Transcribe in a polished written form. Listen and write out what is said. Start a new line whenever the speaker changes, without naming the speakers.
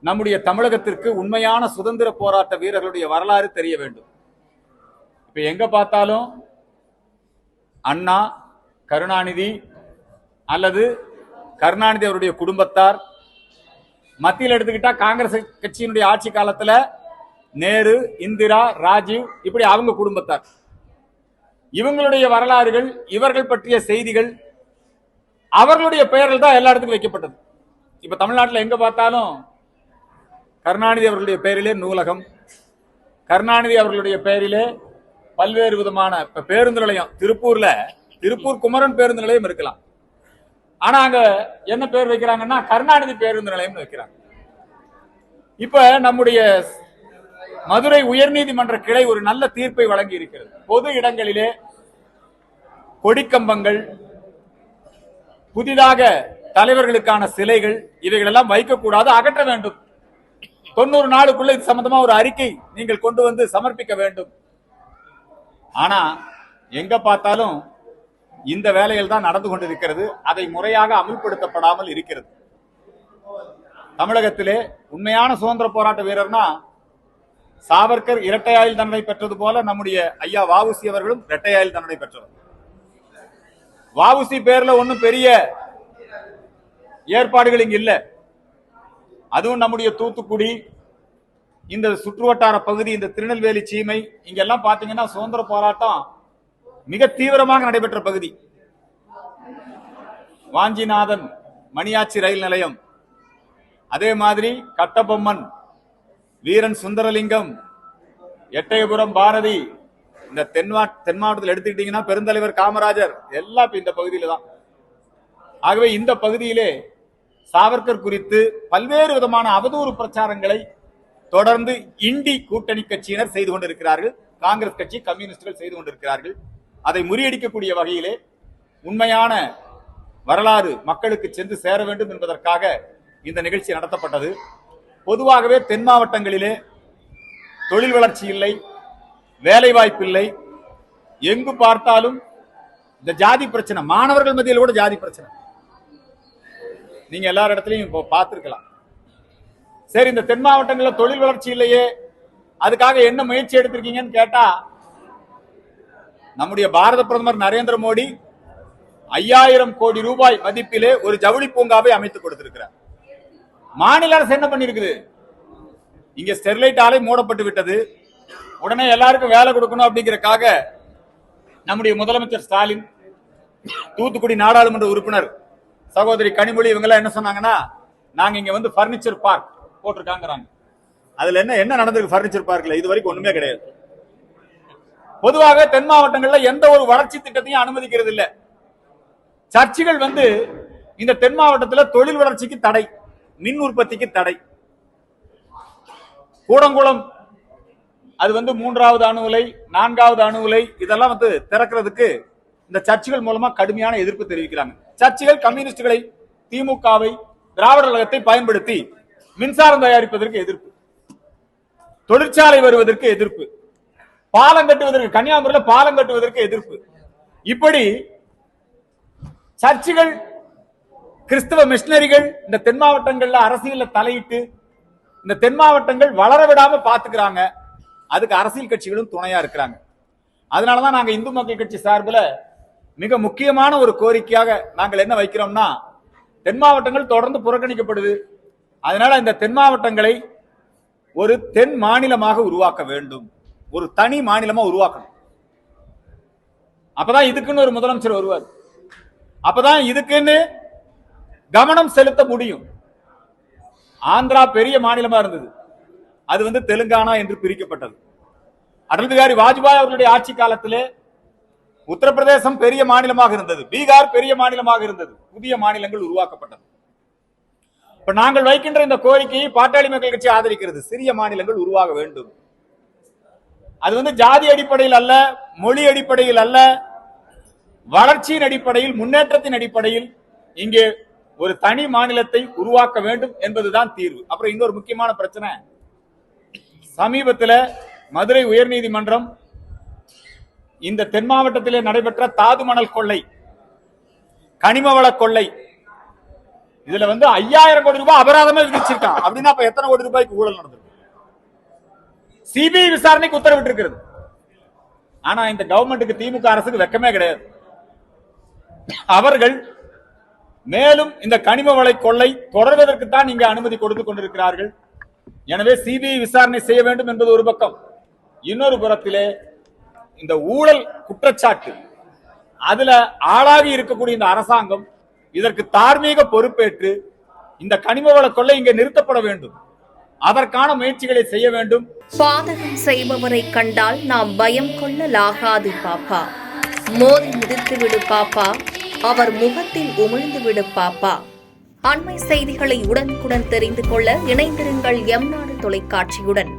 நம்முடைய தமிழகத்திற்கு உண்மையான சுதந்திர போராட்ட வீரர்களுடைய வரலாறு தெரிய வேண்டும். இப்ப எங்க பார்த்தாலும் அண்ணா, கருணாநிதி அல்லது கருணாநிதி அவருடைய குடும்பத்தார், மத்தியில் எடுத்துக்கிட்டா காங்கிரஸ் கட்சியினுடைய ஆட்சி காலத்துல நேரு, இந்திரா, ராஜீவ், இப்படி அவங்க குடும்பத்தார். இவங்களுடைய வரலாறுகள், இவர்கள் பற்றிய செய்திகள், அவர்களுடைய பெயர்கள் தான் எல்லா இடத்துக்கும் வைக்கப்பட்டது. இப்ப தமிழ்நாட்டில் எங்க பார்த்தாலும் கருணாநிதி அவர்களுடைய பெயரிலே நூலகம், கருணாநிதி அவர்களுடைய பெயரிலே பல்வேறு விதமான பேருந்து நிலையம். திருப்பூர் குமரன் பேருந்து நிலையம் இருக்கலாம். ஆனா அங்க என்ன பேர் வைக்கிறாங்கன்னா கருணாநிதி பேருந்து நிலையம் வைக்கிறாங்க. இப்ப நம்முடைய மதுரை உயர்நீதிமன்ற கிளை ஒரு நல்ல தீர்ப்பை வழங்கி இருக்கிறது. பொது இடங்களிலே கொடிக்கம்பங்கள், புதிதாக தலைவர்களுக்கான சிலைகள், இவைகள் எல்லாம் வைக்கக்கூடாது, அகற்ற வேண்டும். 90 நாளுக்குள்ள இது சம்பந்தமா ஒரு அறிக்கை நீங்கள் கொண்டு வந்து சமர்ப்பிக்க வேண்டும். ஆனா எங்க பார்த்தாலும் இந்த வேலைகள் தான் நடந்து கொண்டிருக்கிறது. அதை முறையாக அமுல்படுத்தப்படாமல் இருக்கிறது. தமிழகத்திலே உண்மையான சுதந்திர போராட்ட வீரர்னா சாவர்கர் இரட்டை ஆயுள் தண்டனை பெற்றது போல நம்முடைய ஐயா வஉசி அவர்களும் இரட்டை ஆயுள் தண்டனை பெற்றவர். வஉசி பேர்ல ஒன்னும் பெரிய ஏற்பாடுகள் இங்க இல்ல. அதுவும் நம்முடைய தூத்துக்குடி, இந்த சுற்றுவட்டார பகுதி, இந்த திருநெல்வேலி சீமை, இங்கெல்லாம் பாத்தீங்கன்னா சுதந்திர போராட்டம் மிக தீவிரமாக நடைபெற்ற பகுதி. வாஞ்சிநாதன் மணியாச்சி ரயில் நிலையம், அதே மாதிரி கட்டபொம்மன், வீரன் சுந்தரலிங்கம், எட்டயபுரம் பாரதி, இந்த தென் மாவட்டத்தில் எடுத்துக்கிட்டீங்கன்னா பெருந்தலைவர் காமராஜர், எல்லாம் இந்த பகுதியில தான். ஆகவே இந்த பகுதியிலே சாவர்கர் குறித்து பல்வேறு விதமான அவதூறு பிரச்சாரங்களை தொடர்ந்து இண்டி கூட்டணி கட்சியினர் செய்து கொண்டிருக்கிறார்கள். காங்கிரஸ் கட்சி, கம்யூனிஸ்டுகள் செய்து கொண்டிருக்கிறார்கள். அதை முறியடிக்கக்கூடிய வகையிலே உண்மையான வரலாறு மக்களுக்கு சென்று சேர வேண்டும் என்பதற்காக இந்த நிகழ்ச்சி நடத்தப்பட்டது. பொதுவாகவே தென் மாவட்டங்களிலே தொழில் வளர்ச்சி இல்லை, வேலை வாய்ப்பு இல்லை. எங்கு பார்த்தாலும் இந்த ஜாதி பிரச்சனை, மாணவர்கள் மத்தியில் கூட ஜாதி பிரச்சனை நீங்க எல்லா இடத்துலையும் இப்போ பார்த்திருக்கலாம். சரி, இந்த தென் மாவட்டங்களில் தொழில் வளர்ச்சி இல்லையே, அதுக்காக என்ன முயற்சி எடுத்திருக்கீங்கன்னு கேட்டா, நம்முடைய பாரத பிரதமர் நரேந்திர மோடி 5000 கோடி ரூபாய் மதிப்பிலே ஒரு ஜவுளி பூங்காவை அமைத்துக் கொடுத்திருக்கிறார். மாநில அரசு என்ன பண்ணிருக்குது? இங்க ஸ்டெர்லைட் ஆலை மூடப்பட்டு விட்டது. உடனே எல்லாருக்கும் வேலை கொடுக்கணும் அப்படிங்கறக்காக நம்முடைய முதலமைச்சர் ஸ்டாலின், தூத்துக்குடி நாடாளுமன்ற உறுப்பினர் சகோதரி கனிமொழி, இவங்க எல்லாம் என்ன சொன்னாங்கன்னா, நாங்க இங்க வந்து பர்னிச்சர் பார்க் போட்டிருக்காங்க. அதுல என்ன நடந்திருக்கு? பர்னிச்சர் பார்க்ல இது வரைக்கும் ஒண்ணுமே கிடையாது. பொதுவாக தென் மாவட்டங்கள்ல எந்த ஒரு வளர்ச்சி திட்டத்தையும் அனுமதிக்கிறது இல்ல. சர்ச்சுகள் வந்து இந்த தென் மாவட்டத்தில் தொழில் வளர்ச்சிக்கு தடை, மின் உற்பத்திக்கு தடை. கூடங்குளம் அது வந்து 3வது அணு உலை, 4வது அணு உலை, இதெல்லாம் வந்து திறக்கிறதுக்கு இந்த சர்ச்சுகள் மூலமா கடுமையான எதிர்ப்பு தெரிவிக்கிறாங்க. சர்ச்சுகள் கம்யூனிஸ்டுகளை, திமுகவை, திராவிடர் கழகத்தை பயன்படுத்தி மின்சாரம் தயாரிப்பதற்கு எதிர்ப்பு, தொழிற்சாலை வருவதற்கு எதிர்ப்பு, பாலம் கட்டுவதற்கு, கன்னியாகுமரியில் பாலம் கட்டுவதற்கு எதிர்ப்பு. இப்படி சர்ச்சுகள், கிறிஸ்தவ மிஷனரிகள் இந்த தென் மாவட்டங்கள்ல அரசியல் தலையிட்டு இந்த தென் மாவட்டங்கள் வளர விடாம பாத்துக்கிறாங்க. அதுக்கு அரசியல் கட்சிகளும் துணையா இருக்கிறாங்க. அதனாலதான் நாங்க இந்து மக்கள் கட்சி சார்பில் மிக முக்கியமான ஒரு கோரிக்கையாக நாங்கள் என்ன வைக்கிறோம்னா, தென் மாவட்டங்கள் தொடர்ந்து புறக்கணிக்கப்படுது. அதனால இந்த தென் மாவட்டங்களை ஒரு தென் மாநிலமாக உருவாக்க வேண்டும், ஒரு தனி மாநிலமா உருவாக்கணும். அப்பதான் இதுக்குன்னு ஒரு முதலமைச்சர் வருவார், அப்பதான் இதுக்குன்னு கவனம் செலுத்த முடியும். ஆந்திரா பெரிய மாநிலமா இருந்தது, அது வந்து தெலுங்கானா என்று பிரிக்கப்பட்டது. அடல் பிகாரி வாஜ்பாய் அவர்களுடைய ஆட்சி காலத்திலே உத்தரப்பிரதேசம் பெரிய மாநிலமாக இருந்தது, பீகார் பெரிய மாநிலமாக இருந்தது, புதிய மாநிலங்கள் உருவாக்கப்பட்டது. இப்ப நாங்கள் வைக்கின்ற இந்த கோரிக்கையை பாட்டாளி மக்கள் கட்சி ஆதரிக்கிறது. சிறிய மாநிலங்கள் உருவாக வேண்டும். அது வந்து ஜாதி அடிப்படையில் அல்ல, மொழி அடிப்படையில் அல்ல, வளர்ச்சியின் அடிப்படையில், முன்னேற்றத்தின் அடிப்படையில் இங்கே ஒரு தனி மாநிலத்தை உருவாக்க வேண்டும் என்பதுதான் தீர்வு. அப்புறம் இன்னொரு முக்கியமான பிரச்சனை, சமீபத்தில் மதுரை உயர்நீதிமன்றம் இந்த தென் மாவட்டத்திலே நடைபெற்ற தாது மணல் கொள்ளை, கனிம வள கொள்ளை, இதுல 5000 கோடி ரூபாய் அபராதமே விதிச்சிருக்கான். அப்படின்னா அப்ப எத்தனை கோடி ரூபாய்க்கு ஊழல் நடந்தது? சிபிஐ விசாரணைக்கு உத்தரவிட்டு இருக்கிறது. ஆனா இந்த கவர்மெண்ட்டுக்கு, திமுக அரசுக்கு வெக்கமே கிடையாது. அவர்கள் மேலும் இந்த கனிம வள கொள்ளை தொடர்வதற்கு தான் இங்க அனுமதி கொடுத்து கொண்டிருக்கிறார்கள். எனவே சிபிஐ விசாரணை செய்ய வேண்டும் என்பது ஒரு பக்கம். இன்னொரு புறத்திலே இந்த ஊழல் குற்றச்சாட்டு அதுல ஆளாகி இருக்கக்கூடிய இந்த அரசாங்கம் இதற்கு தார்மீக பொறுப்பேற்று இந்த கனிம வள கொள்ளை இங்கே நிறுத்தப்பட வேண்டும். அதற்கான முயற்சிகளை செய்ய வேண்டும்.
பாதகம் செய்பவரை கண்டால் நாம் பயம் கொள்ளலாகாது பாப்பா. மோதி மிதித்து விடு பாப்பா, அவர் முகத்தில் உமிழ்ந்து விடு பாப்பா. அண்மை செய்திகளை உடனுக்குடன் தெரிந்து கொள்ள இணைந்திருங்கள் எம் நாடு தொலைக்காட்சியுடன்.